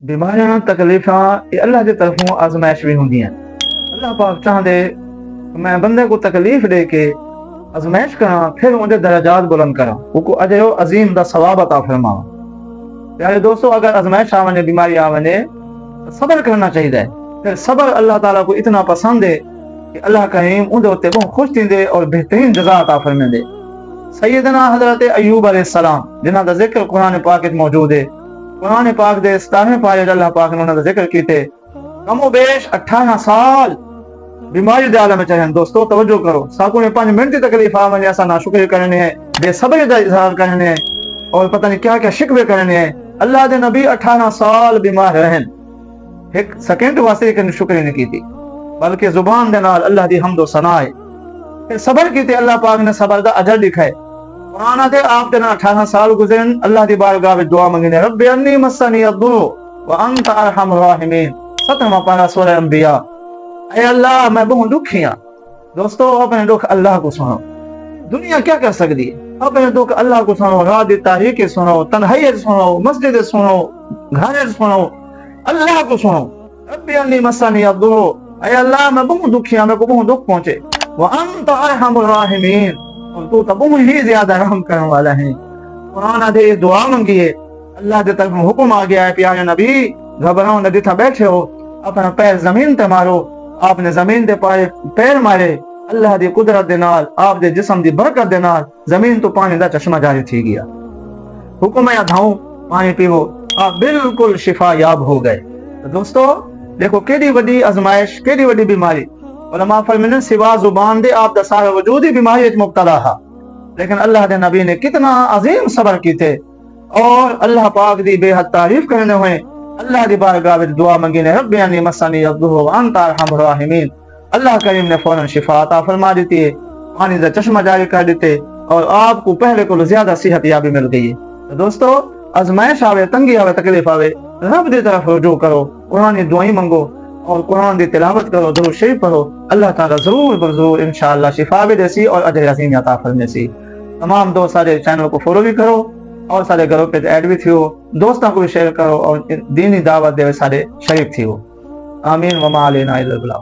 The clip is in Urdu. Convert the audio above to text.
بیماریاں تکلیفاں یہ اللہ کی طرفوں آزمائش بھی ہوندی ہیں۔ اللہ پاک چاہدے میں بندے کو تکلیف دے کے آزمائش کراں، پھر ان کے درجات بلند کراں، وہ کو اجر و عظیم دا ثواب عطا فرماواں۔ پیارے دوستو، اگر آزمائش آونے، بیماری آونے، صبر کرنا چاہیے۔ پھر صبر اللہ تعالیٰ کو اتنا پسند ہے کہ اللہ کریم ان دے بہت خوش تھیندے اور بہترین جزا عطا فرمیندے۔ سیدنا حضرت ایوب علیہ السلام جنہاں دا ذکر قرآن پاک وچ موجود ہے، قرآن پاک دے 17ویں پارے اللہ پاک نے انہاں دا ذکر کیتے، کم و بیش 18 سال بیماری دے عالم چاہن۔ دوستو توجہ کرو، ساکو نے 5 منٹ دی تکلیف آونے ایسا ناشکری کرنے ہیں، بے صبری دا اظہار کرنے ہیں اور پتہ نہیں کیا کیا شکوے کرنے ہیں۔ اللہ دے نبی 18 سال بیمار رہن، ایک سیکنڈ واسطے کہ شکر نہیں کی تھی، بلکہ زبان دے نال اللہ دی حمد و ثنا ہے۔ پھر صبر کیتے، اللہ پاک نے صبر دا اجر لکھا ہے۔ قرآن دے آپ دے 18 سال گزرن، اللہ دی بارگاہ وچ دعا منگنے، رب انی مسنی الضر وانت ارحم الراحمین، 17واں پارہ سورہ انبیاء۔ اے اللہ میں بہت دکھی ہاں۔ دوستو اپنے دکھ اللہ کو سنو، دنیا کیا کر سکتی ہے؟ اپنے دکھ اللہ کو سنو، رات دی تاریکی سنو، تنہائی سنو، مسجد سنو، گھر سنو، اللہ کو سنو۔ رب انی مسنی الضر، اے اللہ میں بہت دکھی ہاں، میں کو بہت دکھ پہنچے، وانت ارحم الراحمین، اور تو تب ہی زیادہ رحم کرنے والا ہے۔ قرآن دے دعا منگیے، اللہ دے طرف حکم آ گیا ہے، پیارے نبی گھبراؤ نہ، جتھا بیٹھے ہو اپنا پیر زمین تے مارو۔ آپ نے زمین دے پیر مارے، اللہ دی قدرت دے نال، آپ دے جسم دی برکت دے نال زمین تو پانی دا چشمہ جاری تھی گیا۔ حکم ہے دھاؤں پانی پیو، آپ بالکل شفا یاب ہو گئے۔ دوستو دیکھو کیڑی وڈی آزمائش، کیڑی وڈی بیماری، علماء فرماتے ہیں سوا زبان دے آپ دا سارا وجود ہی بیماری وچ مبتلا ہے، لیکن اللہ دے نبی نے کتنا عظیم صبر کیتے اور اللہ پاک دی بے حد تعریف کرنے ہوئے، اللہ دی بارگاہ وچ دعا منگی نے، رب انی مسنی الضر وانت ارحم الراحمین۔ اللہ کریم نے فوراً شفا عطا فرما دیتی ہے، پانی دا چشمہ جاری کر دیتے اور آپ کو پہلے کو زیادہ صحت یابی مل گئی ہے۔ دوستو آزمائش آوے، تنگی آوے، تکلیف آوے، رب دی طرف رجوع کرو، قرآن دی دعائیں منگو اور قرآن دی تلاوت کرو، درود شریف پڑھو، اللہ تعالیٰ ضرور ضرور انشاءاللہ شفا بھی دیسی اور اجر عظیم عطا فرمیسی۔ تمام دوست سارے چینل کو فالو بھی کرو اور سارے گھروں پہ ایڈ بھی تھیو، دوستوں کو بھی شیئر کرو اور دینی دعوت دے سارے شریک تھیو۔ آمین وما علینا الا البلاغ۔